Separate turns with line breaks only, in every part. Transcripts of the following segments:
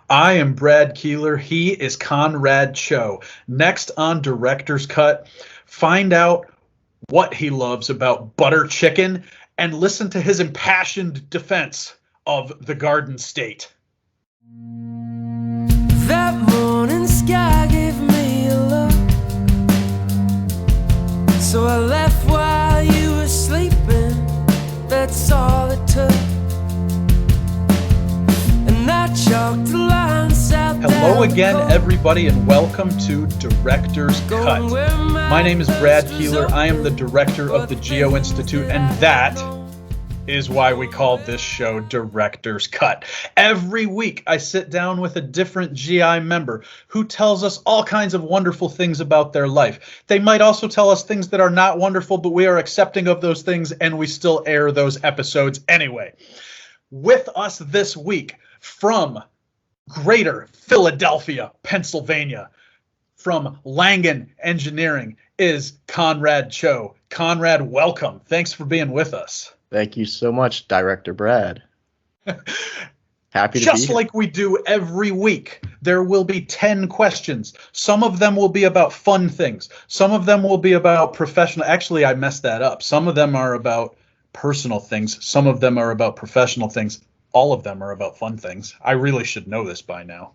I am Brad Keelor. He is Conrad Cho. Next on Director's Cut, find out what he loves about butter chicken and listen to his impassioned defense of the Garden State.
That morning sky gave me a look, so I left while you were sleeping. That's all it took. And I chalked the lines out.
Hello again, everybody, and welcome to Director's Cut. My name is Brad Keelor. I am the director of the Geo-Institute, and that is why we call this show Director's Cut. Every week, I sit down with a different GI member who tells us all kinds of wonderful things about their life. They might also tell us things that are not wonderful, but we are accepting of those things, and we still air those episodes anyway. With us this week, from Greater Philadelphia, Pennsylvania, from Langan Engineering, is Conrad Cho. Conrad, welcome. Thanks for being with us.
Thank you so much, Director Brad. Happy to
Just
be here.
like we do every week, there will be 10 questions. Some of them will be about fun things. Some of them will be about professional. Actually, I messed that up. Some of them are about personal things. Some of them are about professional things. All of them are about fun things. I really should know this by now.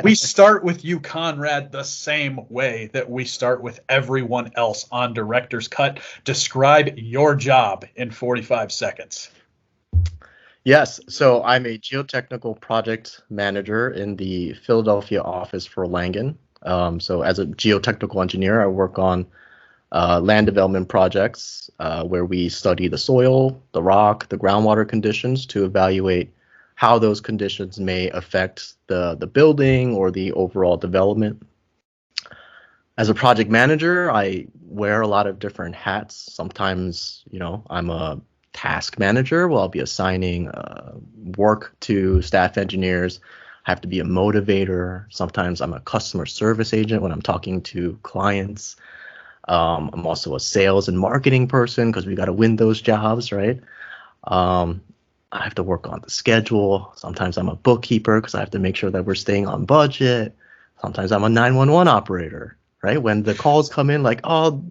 We start with you, Conrad, the same way that we start with everyone else on Director's Cut. Describe your job in 45 seconds.
Yes, so I'm a geotechnical project manager in the Philadelphia office for Langan. So as a geotechnical engineer, I work on land development projects where we study the soil, the rock, the groundwater conditions to evaluate how those conditions may affect the building or the overall development. As a project manager, I wear a lot of different hats. Sometimes, I'm a task manager. Well, I'll be assigning work to staff engineers. I have to be a motivator. Sometimes I'm a customer service agent when I'm talking to clients. I'm also a sales and marketing person because we got to win those jobs, right? I have to work on the schedule. Sometimes I'm a bookkeeper because I have to make sure that we're staying on budget. Sometimes I'm a 911 operator, right? When the calls come in like, oh,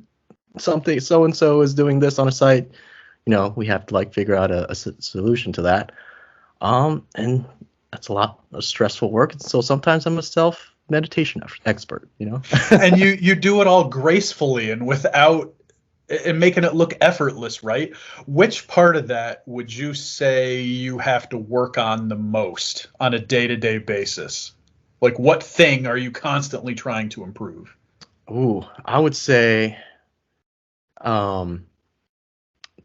something so-and-so is doing this on a site, we have to figure out a solution to that. And that's a lot of stressful work. So sometimes I'm a meditation expert,
And you do it all gracefully and without and making it look effortless, right? Which part of that would you say you have to work on the most on a day-to-day basis? Like, what thing are you constantly trying to improve?
Ooh, I would say the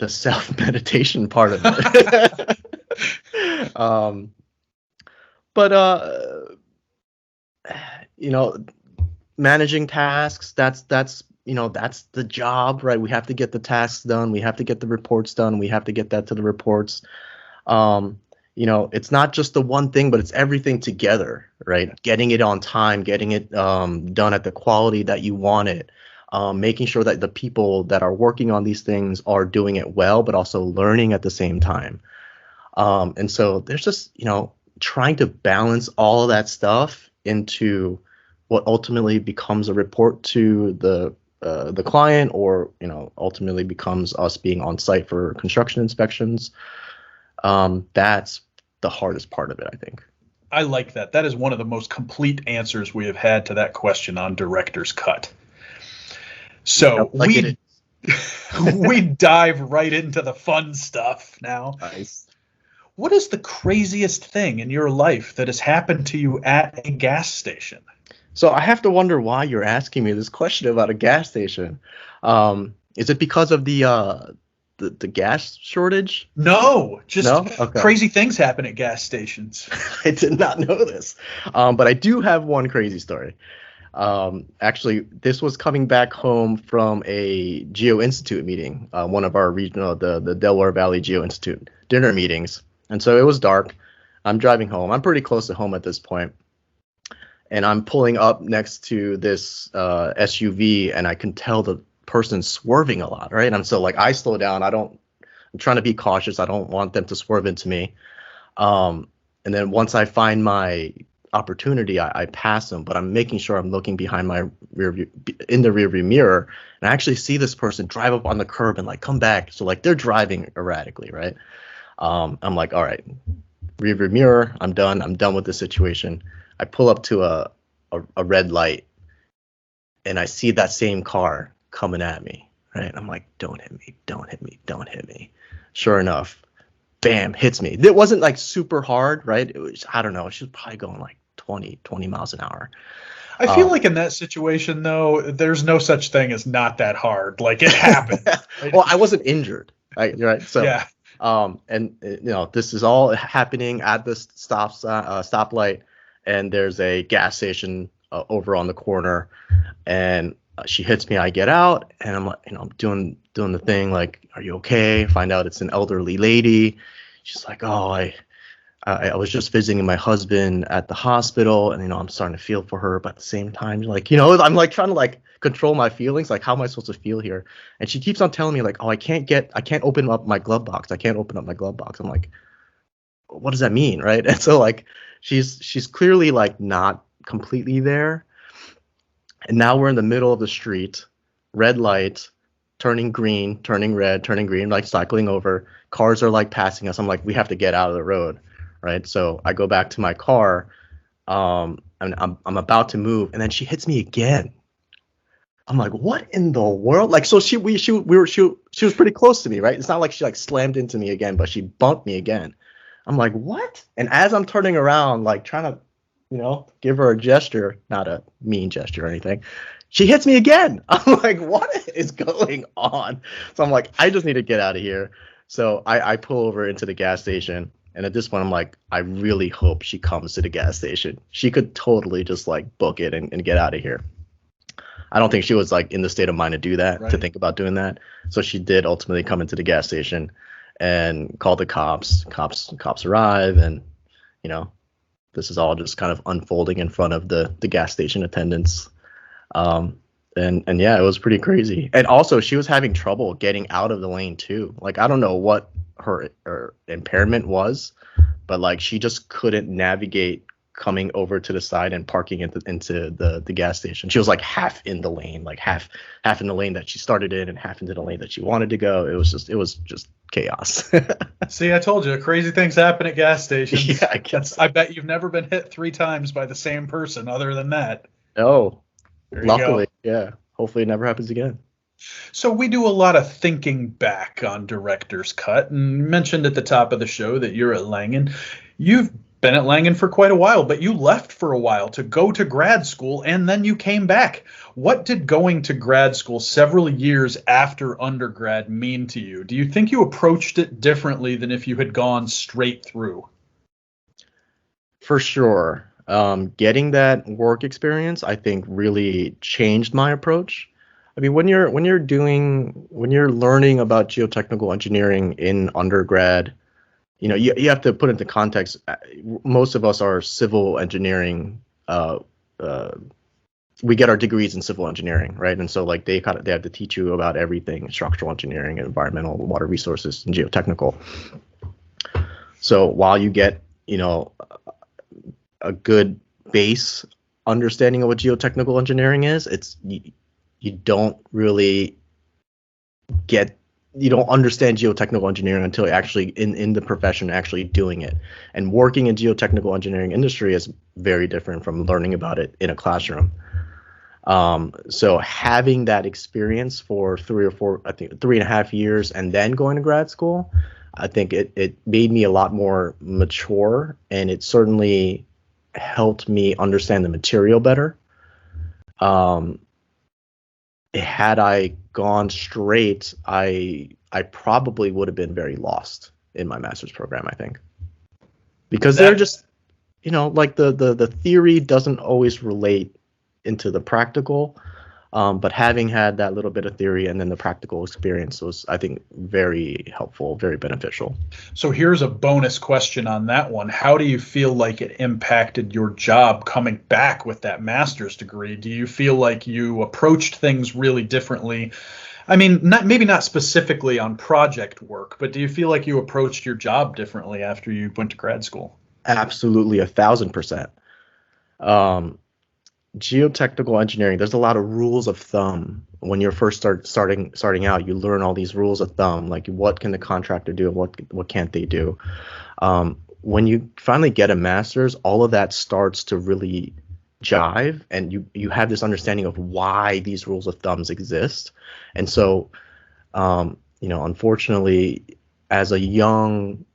self-meditation part of it. Managing tasks, that's the job, right? We have to get the tasks done. We have to get the reports done. We have to get that to the reports. It's not just the one thing, but it's everything together, right? Getting it on time, getting it done at the quality that you want it, making sure that the people that are working on these things are doing it well, but also learning at the same time. And so there's just, trying to balance all of that stuff into what ultimately becomes a report to the client, or ultimately becomes us being on site for construction inspections. That's the hardest part of it, I think.
I like that. That is one of the most complete answers we have had to that question on Director's Cut. So we dive right into the fun stuff now.
Nice.
What is the craziest thing in your life that has happened to you at a gas station?
So I have to wonder why you're asking me this question about a gas station. Is it because of the gas shortage?
No, just
Okay.
Crazy things happen at gas stations.
I did not know this, but I do have one crazy story. Actually, this was coming back home from a Geo-Institute meeting, one of our regional, the Delaware Valley Geo-Institute dinner meetings. And so it was dark. I'm driving home. I'm pretty close to home at this point. And I'm pulling up next to this SUV, and I can tell the person swerving a lot, right? And so I slow down. I'm trying to be cautious. I don't want them to swerve into me. And then once I find my opportunity, I pass them, but I'm making sure I'm looking behind my in the rearview mirror, and I actually see this person drive up on the curb and like come back. So like they're driving erratically, right? I'm like, all right, rearview mirror, I'm done with this situation. I pull up to a red light, and I see that same car coming at me, right? I'm like, don't hit me, don't hit me, don't hit me. Sure enough, bam, hits me. It wasn't like super hard, right? It was, I don't know, she was probably going like 20 miles an hour.
I feel like in that situation, though, there's no such thing as not that hard. Like, it happened.
Well, I wasn't injured, right? So,
yeah.
And you know, this is all happening at this stoplight, and there's a gas station over on the corner, and she hits me. I get out, and I'm like, you know, I'm doing the thing, like, are you okay? Find out it's an elderly lady. She's like, oh, I was just visiting my husband at the hospital, and you know, I'm starting to feel for her, but at the same time, like, you know, I'm like trying to like control my feelings, like, how am I supposed to feel here? And she keeps on telling me like, oh, I can't open up my glove box. I can't open up my glove box. I'm like, what does that mean, right? And so like, she's clearly like not completely there. And now we're in the middle of the street, red light, turning green, turning red, turning green, like cycling over. Cars are like passing us. I'm like, we have to get out of the road, right? So I go back to my car, and I'm about to move, and then she hits me again. I'm like, what in the world? Like, so she was pretty close to me, right? It's not like she like slammed into me again, but she bumped me again. I'm like, what? And as I'm turning around, like trying to, you know, give her a gesture, not a mean gesture or anything, she hits me again. I'm like, what is going on? So I'm like, I just need to get out of here. So I pull over into the gas station. And at this point, I'm like, I really hope she comes to the gas station. She could totally just like book it and get out of here. I don't think she was like in the state of mind to do that, right, to think about doing that. So she did ultimately come into the gas station and call the cops. Cops arrive, and you know, this is all just kind of unfolding in front of the gas station attendants. And yeah, it was pretty crazy. And also, she was having trouble getting out of the lane too. Like, I don't know what her impairment was, but like she just couldn't navigate coming over to the side and parking into the gas station. She was like half in the lane, like half in the lane that she started in and half into the lane that she wanted to go. It was just chaos.
See, I told you, crazy things happen at gas stations.
Yeah, I guess.
I bet you've never been hit 3 times by the same person other than that.
Oh, luckily, yeah. Hopefully it never happens again.
So we do a lot of thinking back on Director's Cut, and mentioned at the top of the show that you're at Langan. You've been at Langan for quite a while, but you left for a while to go to grad school, and then you came back. What did going to grad school several years after undergrad mean to you? Do you think you approached it differently than if you had gone straight through?
For sure. Getting that work experience, I think, really changed my approach. I mean, when you're learning about geotechnical engineering in undergrad, you know, you have to put into context. Most of us are civil engineering. We get our degrees in civil engineering, right? And so like they have to teach you about everything: structural engineering, environmental, water resources, and geotechnical. So while you get, you know, a good base understanding of what geotechnical engineering is, you don't understand geotechnical engineering until you're actually in the profession, actually doing it. And working in geotechnical engineering industry is very different from learning about it in a classroom. So having that experience for 3.5 years, and then going to grad school, I think it made me a lot more mature, and it certainly helped me understand the material better. Had I gone straight, I probably would have been very lost in my master's program, I think, because they're just, you know, like the theory doesn't always relate into the practical, but having had that little bit of theory and then the practical experience was, I think, very helpful, very beneficial.
So here's a bonus question on that one. How do you feel like it impacted your job coming back with that master's degree? Do you feel like you approached things really differently? I mean, maybe not specifically on project work, but do you feel like you approached your job differently after you went to grad school?
Absolutely, 1,000%. Um, Geotechnical engineering, there's a lot of rules of thumb when you're first starting out. You learn all these rules of thumb, like what can the contractor do and what can't they do. When you finally get a master's, all of that starts to really jive, and you have this understanding of why these rules of thumbs exist. And so, unfortunately, as a young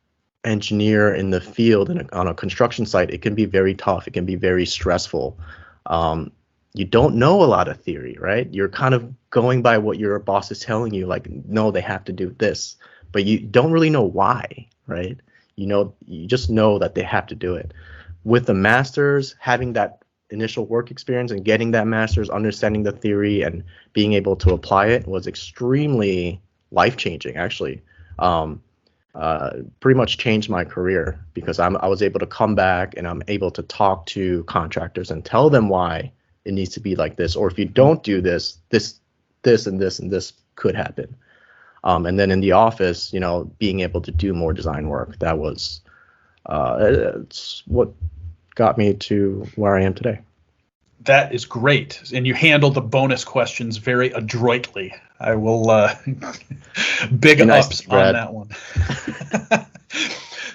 engineer in the field and on a construction site, it can be very tough. It can be very stressful. You don't know a lot of theory, right? You're kind of going by what your boss is telling you, like, no, they have to do this, but you don't really know why, right? You just know that they have to do it. With the master's, having that initial work experience and getting that master's, understanding the theory and being able to apply it was extremely life-changing, actually. Pretty much changed my career because I was able to come back and I'm able to talk to contractors and tell them why it needs to be like this, or if you don't do this, this and this and this could happen. And then in the office, being able to do more design work, that was it's what got me to where I am today.
That is great, and you handle the bonus questions very adroitly. I will big ups on that one.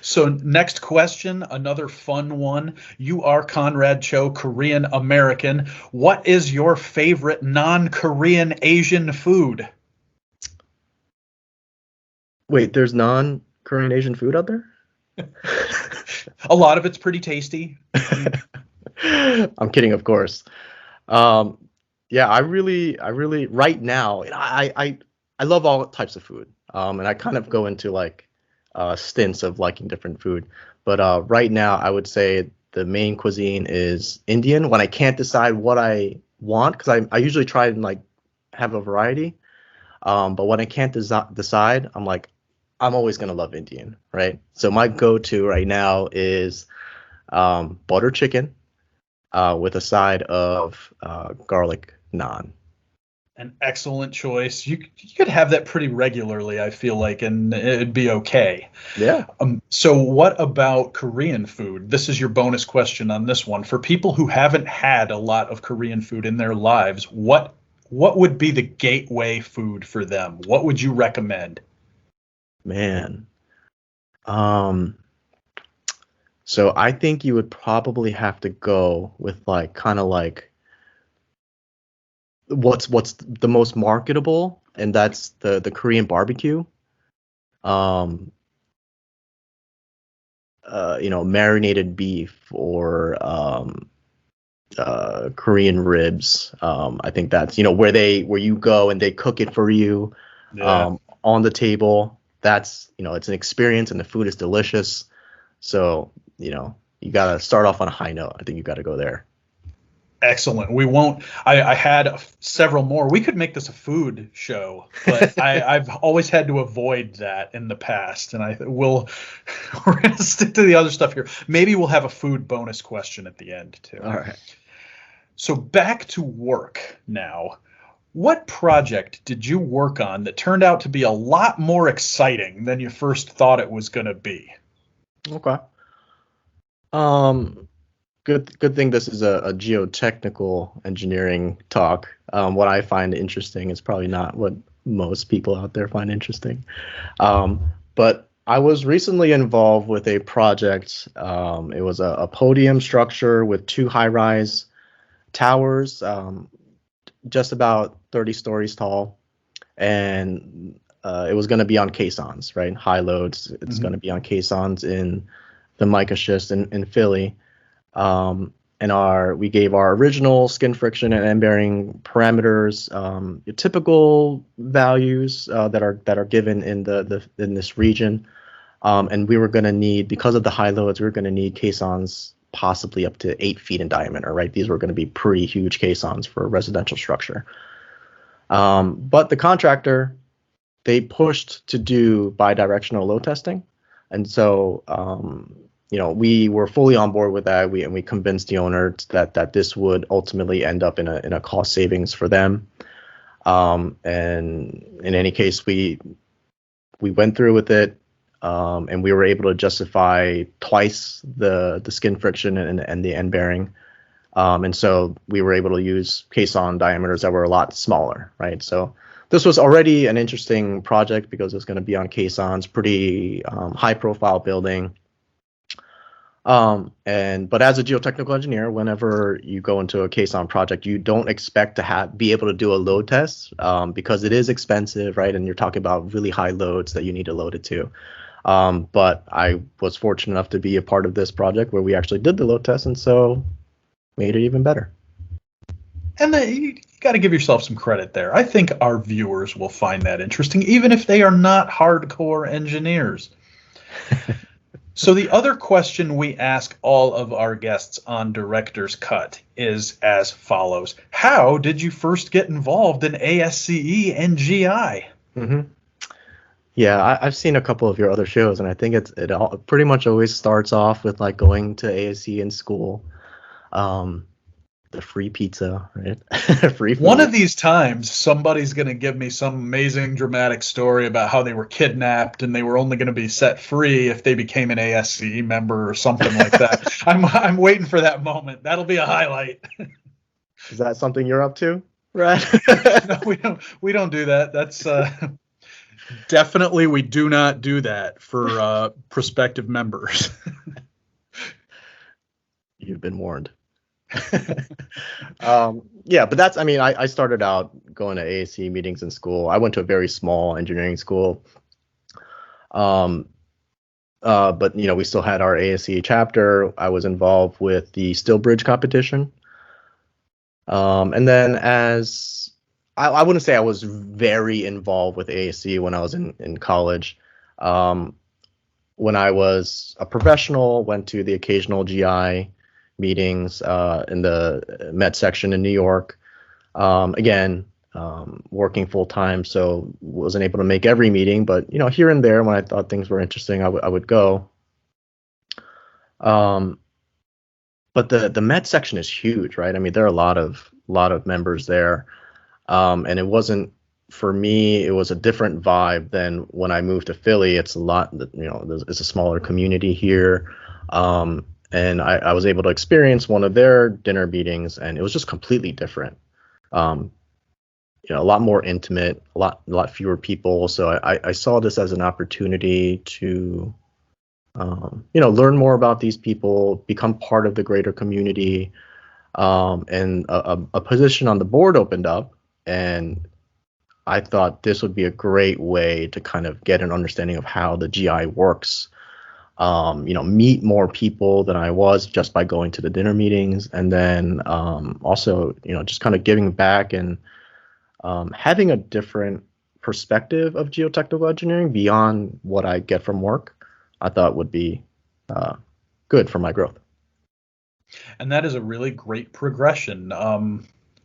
So next question, another fun one. You are Conrad Cho, Korean American. What is your favorite non-Korean Asian food?
Wait, there's non-Korean Asian food out there?
A lot of it's pretty tasty.
I'm kidding, of course. Yeah, I really right now, I love all types of food. And I kind of go into like stints of liking different food. But right now, I would say the main cuisine is Indian. When I can't decide what I want, because I usually try and like have a variety. But when I can't decide, I'm always gonna love Indian, right? So my go-to right now is butter chicken with a side of garlic naan.
An excellent choice. You could have that pretty regularly, I feel like, and it'd be okay.
Yeah.
So what about Korean food? This is your bonus question on this one. For people who haven't had a lot of Korean food in their lives, what would be the gateway food for them? What would you recommend?
Man. So I think you would probably have to go with like kind of like what's the most marketable, and that's the Korean barbecue. Marinated beef or Korean ribs. I think that's where you go and they cook it for you on the table. That's it's an experience and the food is delicious. So you gotta start off on a high note. I think you gotta go there.
Excellent. We won't. I had several more. We could make this a food show, but I've always had to avoid that in the past, and we're going to stick to the other stuff here. Maybe we'll have a food bonus question at the end too.
All right.
So back to work now. What project did you work on that turned out to be a lot more exciting than you first thought it was going to be?
Okay. Good thing this is a geotechnical engineering talk. What I find interesting is probably not what most people out there find interesting. But I was recently involved with a project. It was a podium structure with 2 high-rise towers, just about 30 stories tall. And it was going to be on caissons, right? High loads. It's going to be on caissons in the mica schist in Philly. And we gave our original skin friction and end bearing parameters, typical values that are given in in this region. And we were going to need, because of the high loads, we were going to need caissons possibly up to 8 feet in diameter, right? These were going to be pretty huge caissons for a residential structure. But the contractor, they pushed to do bidirectional load testing. And so, we were fully on board with that. We convinced the owner that this would ultimately end up in a cost savings for them. And in any case, we went through with it, and we were able to justify twice the skin friction and the end bearing. And so we were able to use caisson diameters that were a lot smaller, right? So this was already an interesting project because it's going to be on caissons, pretty high profile building. But as a geotechnical engineer, whenever you go into a caisson project, you don't expect to be able to do a load test because it is expensive, right? And you're talking about really high loads that you need to load it to. But I was fortunate enough to be a part of this project where we actually did the load test, and so made it even better.
And you got to give yourself some credit there. I think our viewers will find that interesting, even if they are not hardcore engineers. So the other question we ask all of our guests on Director's Cut is as follows. How did you first get involved in ASCE and GI?
Mm-hmm. Yeah, I've seen a couple of your other shows, and I think it all pretty much always starts off with like going to ASCE in school. The free pizza, right? Free food.
One of these times, somebody's going to give me some amazing dramatic story about how they were kidnapped and they were only going to be set free if they became an ASCE member or something like that. I'm waiting for that moment. That'll be a highlight.
Is that something you're up to, Brad?
No, we don't do that. That's definitely we do not do that for prospective members.
You've been warned. Yeah, but that's, I mean, I started out going to ASCE meetings in school. I went to a very small engineering school. But you know, we still had our ASCE chapter. I was involved with the steel bridge competition. And then as I wouldn't say I was very involved with ASCE when I was in college. When I was a professional, went to the occasional GI meetings in the Met section in New York. Again, working full time, so wasn't able to make every meeting, but you know, here and there when I thought things were interesting, I would go. But the Met section is huge, right? I mean, there are a lot of members there, and it wasn't, for me, it was a different vibe than when I moved to Philly. It's a lot, you know, it's a smaller community here. And I was able to experience one of their dinner meetings, and it was just completely different. You know, a lot more intimate, a lot fewer people. So I saw this as an opportunity to, you know, learn more about these people, become part of the greater community, and a position on the board opened up, and I thought this would be a great way to kind of get an understanding of how the GI works. You know, meet more people than I was just by going to the dinner meetings, and then also, you know, just kind of giving back and having a different perspective of geotechnical engineering beyond what I get from work, I thought would be good for my growth.
And that is a really great progression.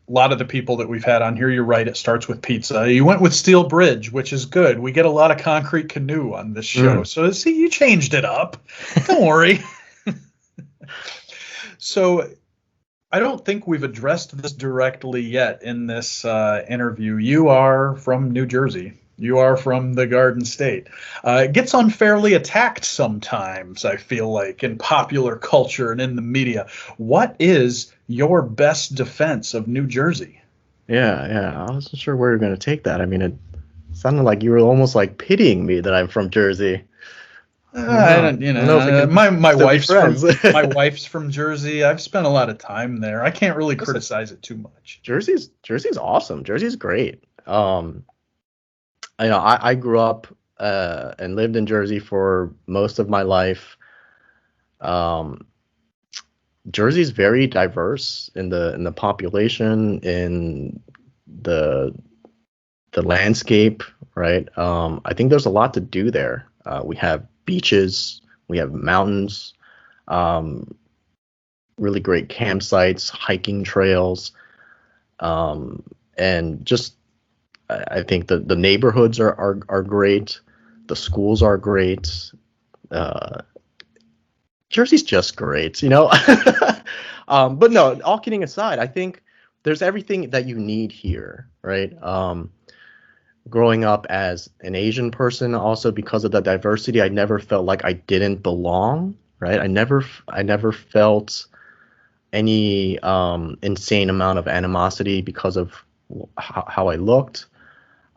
A lot of the people that we've had on here, you're right, it starts with pizza. You went with steel bridge, which is good. We get a lot of concrete canoe on this show. So see, you changed it up. Don't worry. So I don't think we've addressed this directly yet in this interview. You are from New Jersey. You are from the Garden State. It gets unfairly attacked sometimes, I feel like, in popular culture and in the media. What is your best defense of New Jersey?
Yeah. I wasn't sure where you're going to take that. I mean, it sounded like you were almost like pitying me that I'm from Jersey.
I don't, you know, my wife's from Jersey. I've spent a lot of time there. I can't really criticize it too much.
Jersey's awesome. Jersey's great. You know, I grew up and lived in Jersey for most of my life. Jersey's very diverse in the population, in the landscape, right? I think there's a lot to do there. We have beaches, we have mountains, really great campsites, hiking trails, and just I think the neighborhoods are great. The schools are great. Jersey's just great, you know. But no, all kidding aside, I think there's everything that you need here, right? Growing up as an Asian person, also because of the diversity, I never felt like I didn't belong, right? I never felt any insane amount of animosity because of how I looked.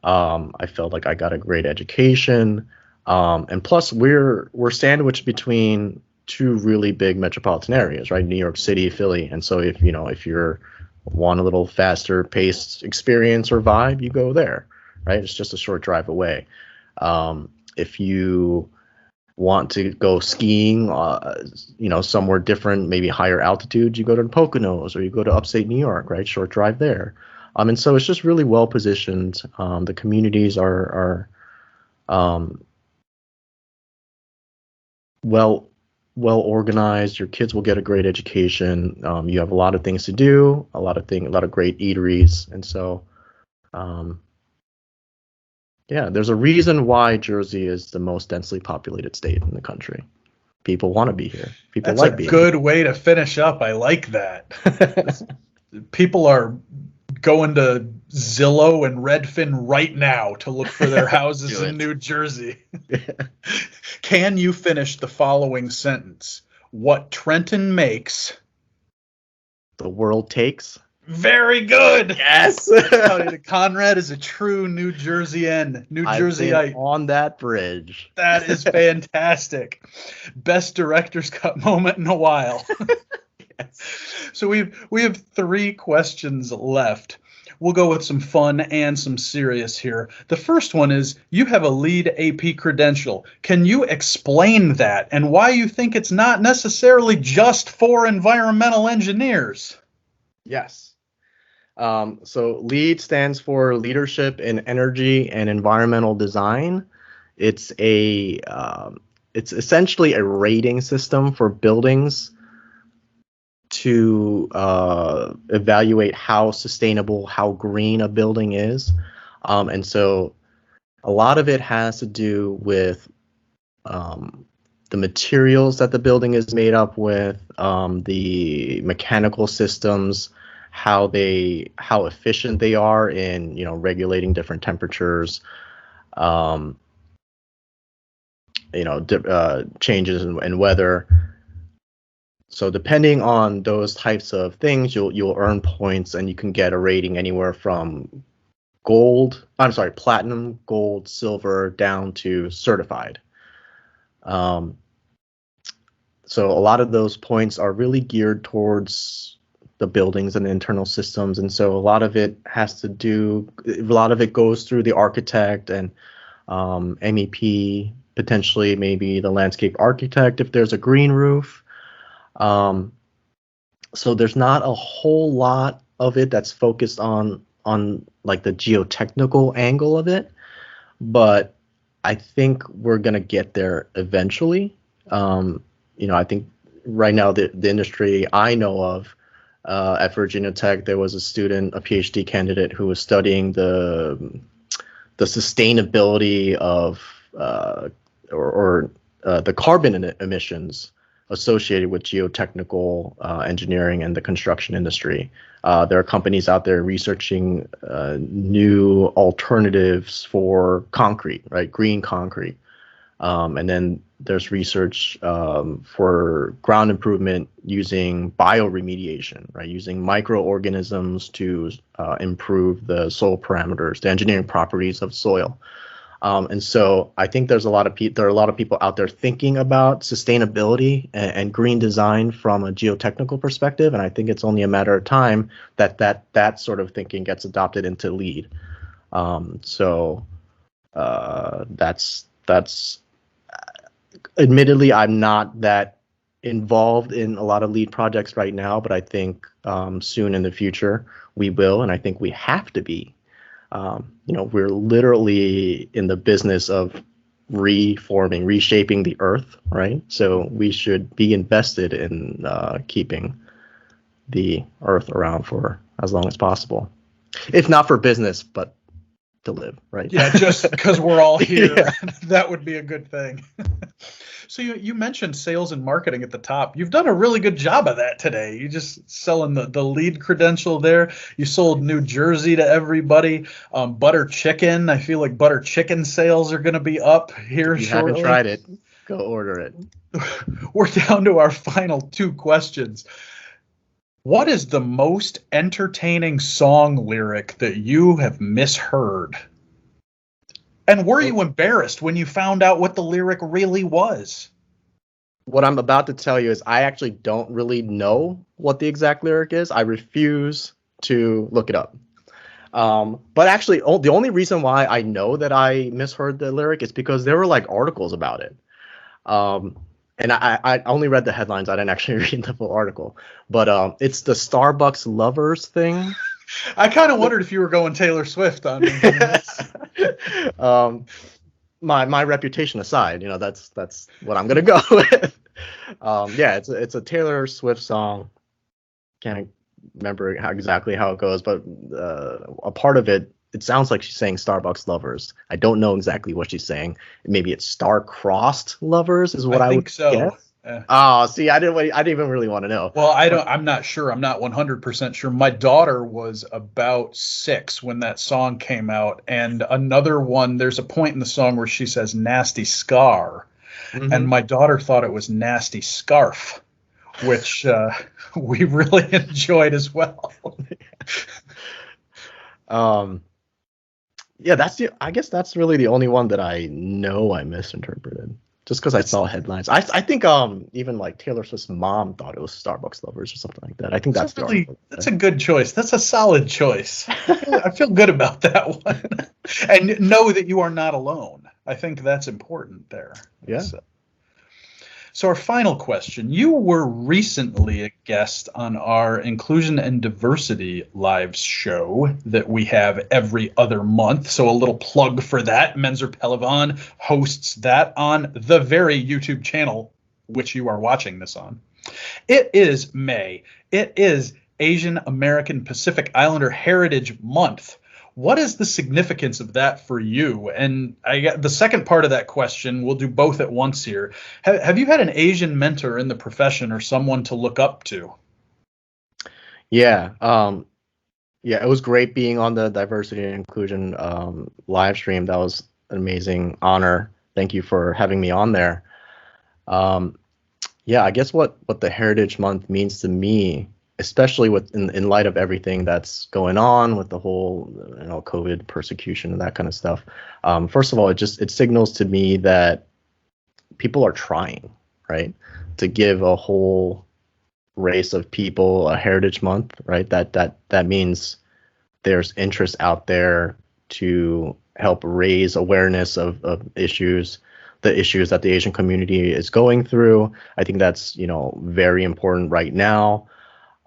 I felt like I got a great education, and plus we're sandwiched between two really big metropolitan areas, right? New York City, Philly, and so if you're want a little faster paced experience or vibe, you go there, right? It's just a short drive away. If you want to go skiing, somewhere different, maybe higher altitude, you go to the Poconos or you go to upstate New York, right? Short drive there. And so it's just really well positioned. The communities are well organized. Your kids will get a great education. You have a lot of things to do, a lot of great eateries, and so there's a reason why Jersey is the most densely populated state in the country. People want to be here. People
That's
like being
here. That's a good way to finish up. I like that. People are going to Zillow and Redfin right now to look for their houses in New Jersey. Can you finish the following sentence? What Trenton makes,
the world takes.
Very good.
Yes.
Conrad is a true New Jerseyan.
I've been on that bridge.
That is fantastic. Best director's cut moment in a while.
Yes.
So we have 3 questions left. We'll go with some fun and some serious here. The first one is, you have a LEED AP credential. Can you explain that and why you think it's not necessarily just for environmental engineers?
Yes. So LEED stands for Leadership in Energy and Environmental Design. It's essentially a rating system for buildings to evaluate how sustainable, how green a building is. And so a lot of it has to do with the materials that the building is made up with, the mechanical systems, how efficient they are in regulating different temperatures, changes in weather. So depending on those types of things, you'll earn points, and you can get a rating anywhere from platinum, gold, silver, down to certified. So a lot of those points are really geared towards the buildings and the internal systems, and so a lot of it goes through the architect and MEP, potentially maybe the landscape architect if there's a green roof. So there's not a whole lot of it that's focused on like the geotechnical angle of it, but I think we're gonna get there eventually. I think right now the industry I know of, at Virginia Tech, there was a PhD candidate who was studying the sustainability of the carbon emissions associated with geotechnical engineering and the construction industry. There are companies out there researching new alternatives for concrete, right? Green concrete. And then there's research for ground improvement using bioremediation, right? Using microorganisms to improve the soil parameters, the engineering properties of soil. And so I think there are a lot of people out there thinking about sustainability and green design from a geotechnical perspective, and I think it's only a matter of time that sort of thinking gets adopted into LEED. That's admittedly, I'm not that involved in a lot of LEED projects right now, but I think soon in the future we will, and I think we have to be. We're literally in the business of reshaping the earth, right? So we should be invested in keeping the earth around for as long as possible, if not for business, but to live, right?
Yeah, just because we're all here,
Yeah.
That would be a good thing. So you mentioned sales and marketing at the top. You've done a really good job of that today. You just selling the LEED credential there. You sold New Jersey to everybody. Butter chicken. I feel like butter chicken sales are going to be up here
If you
shortly.
haven't tried it, go order it.
We're down to our final 2 questions. What is the most entertaining song lyric that you have misheard? And were you embarrassed when you found out what the lyric really was?
What I'm about to tell you is I actually don't really know what the exact lyric is. I refuse to look it up. But actually, the only reason why I know that I misheard the lyric is because there were like articles about it. And I only read the headlines. I didn't actually read the full article. But it's the Starbucks lovers thing.
I kind of wondered if you were going Taylor Swift on this.
My reputation aside, that's what I'm gonna go with. Yeah, it's a Taylor Swift song. Can't remember exactly how it goes, but a part of it sounds like she's saying Starbucks lovers. I don't know exactly what she's saying. Maybe it's star-crossed lovers is what I
think
would
so.
guess. Oh, see, I didn't even really want to know.
Well, I'm not sure. I'm not 100% sure. My daughter was about 6 when that song came out, and another one. There's a point in the song where she says "nasty scar," and my daughter thought it was "nasty scarf," which we really enjoyed as well.
Yeah, I guess that's really the only one that I know I misinterpreted. Just because I saw headlines. I think even like Taylor Swift's mom thought it was Starbucks lovers or something like that. I think that's
a good choice. That's a solid choice. I feel good about that one. And know that you are not alone. I think that's important there.
Yeah.
So our final question, you were recently a guest on our Inclusion and Diversity Lives show that we have every other month. So a little plug for that. Menzer Pelavan hosts that on the very YouTube channel, which you are watching this on. It is May. It is Asian American Pacific Islander Heritage Month. What is the significance of that for you? And I got the second part of that question. We'll do both at once here. Have you had an Asian mentor in the profession or someone to look up to?
Yeah. Yeah, it was great being on the diversity and inclusion live stream. That was an amazing honor. Thank you for having me on there. Yeah, I guess what the Heritage Month means to me, especially in light of everything that's going on with the whole COVID persecution and that kind of stuff. First of all, it signals to me that people are trying, right, to give a whole race of people a Heritage Month, right? That means there's interest out there to help raise awareness of the issues that the Asian community is going through. I think that's very important right now.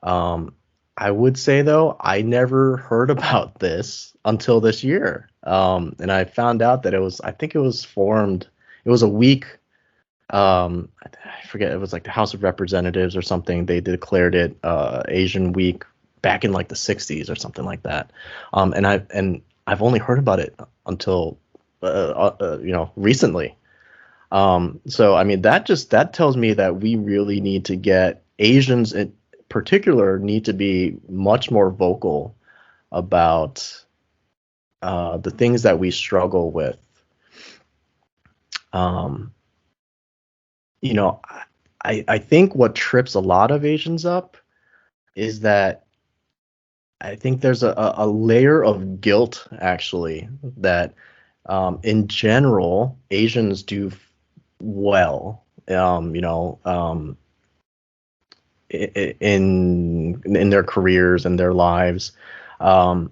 I would say, though, I never heard about this until this year. And I found out that it was a week. I forget, it was like the House of Representatives or something. They declared it Asian Week back in like the 60s or something like that. And I've only heard about it until recently. So I mean, that tells me that we really need to get Asians in particular need to be much more vocal about the things that we struggle with. I think what trips a lot of Asians up is that I think there's a layer of guilt, actually, that in general Asians do well, in their careers and their lives, but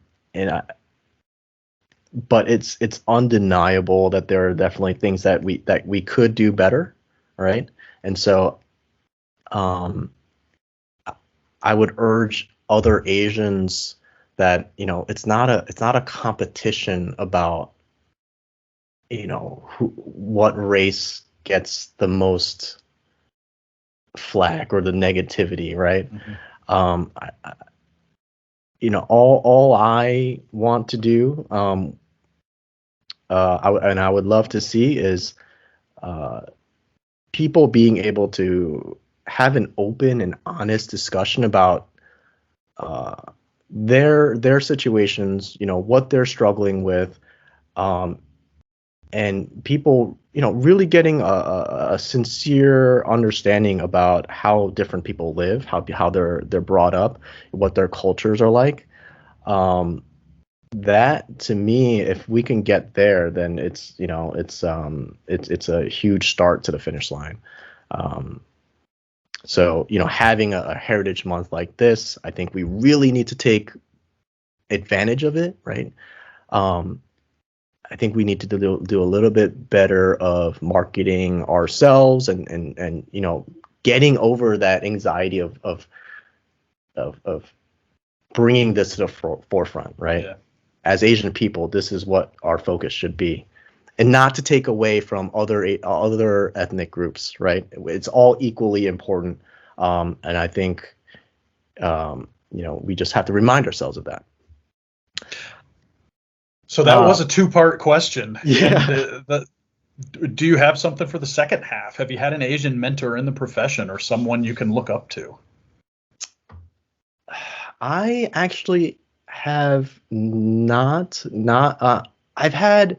it's undeniable that there are definitely things that we could do better, right? And so I would urge other Asians that it's not a competition about what race gets the most flag or the negativity, right? Mm-hmm. All I want to do, I would love to see is people being able to have an open and honest discussion about their situations, what they're struggling with, and people, really getting a sincere understanding about how different people live, how they're brought up, what their cultures are like. That to me, if we can get there, then it's a huge start to the finish line. So having a Heritage Month like this, I think we really need to take advantage of it, right? I think we need to do a little bit better of marketing ourselves and getting over that anxiety of bringing this to the forefront, right?
Yeah.
As Asian people, this is what our focus should be, and not to take away from other ethnic groups, right? It's all equally important, and I think we just have to remind ourselves of that.
So that was a two-part question.
Yeah.
Do you have something for the second half? Have you had an Asian mentor in the profession or someone you can look up to?
I actually have not. I've had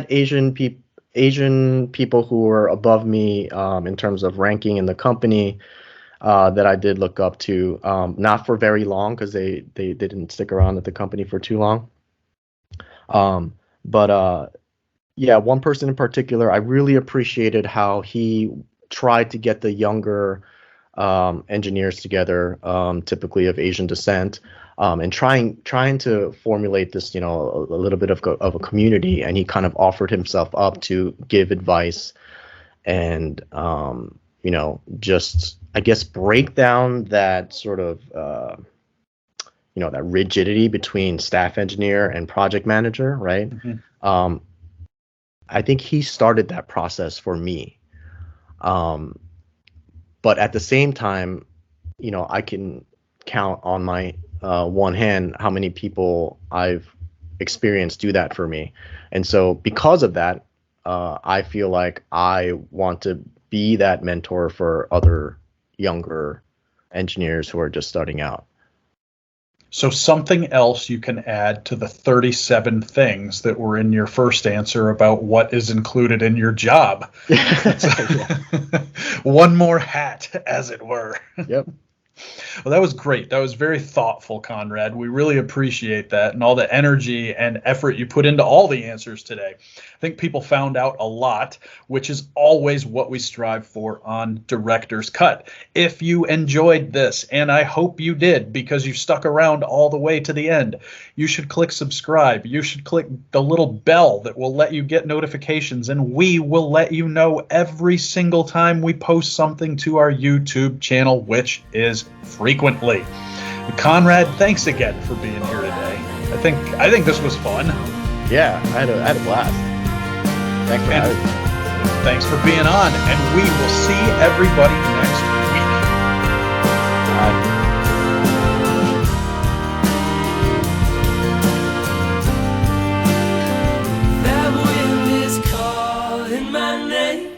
Asian people who were above me in terms of ranking in the company that I did look up to, not for very long because they didn't stick around at the company for too long. But yeah, one person in particular, I really appreciated how he tried to get the younger engineers together, typically of Asian descent, and trying to formulate this, a little bit of a community. And he kind of offered himself up to give advice and, just, I guess, break down that sort of, that rigidity between staff engineer and project manager, right? Mm-hmm. I think he started that process for me. But at the same time, I can count on my one hand how many people I've experienced do that for me. And so because of that, I feel like I want to be that mentor for other younger engineers who are just starting out.
So something else you can add to the 37 things that were in your first answer about what is included in your job. One more hat, as it were.
Yep.
Well, that was great. That was very thoughtful, Conrad. We really appreciate that and all the energy and effort you put into all the answers today. I think people found out a lot, which is always what we strive for on Director's Cut. If you enjoyed this, and I hope you did because you stuck around all the way to the end, you should click subscribe. You should click the little bell that will let you get notifications, and we will let you know every single time we post something to our YouTube channel, which is frequently. Conrad, thanks again for being here today. I think this was fun.
Yeah, I had a blast. Thanks for having me.
Thanks for being on, and we will see everybody next week.
Bye.
That wind is calling my name,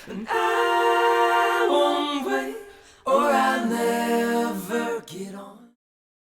and I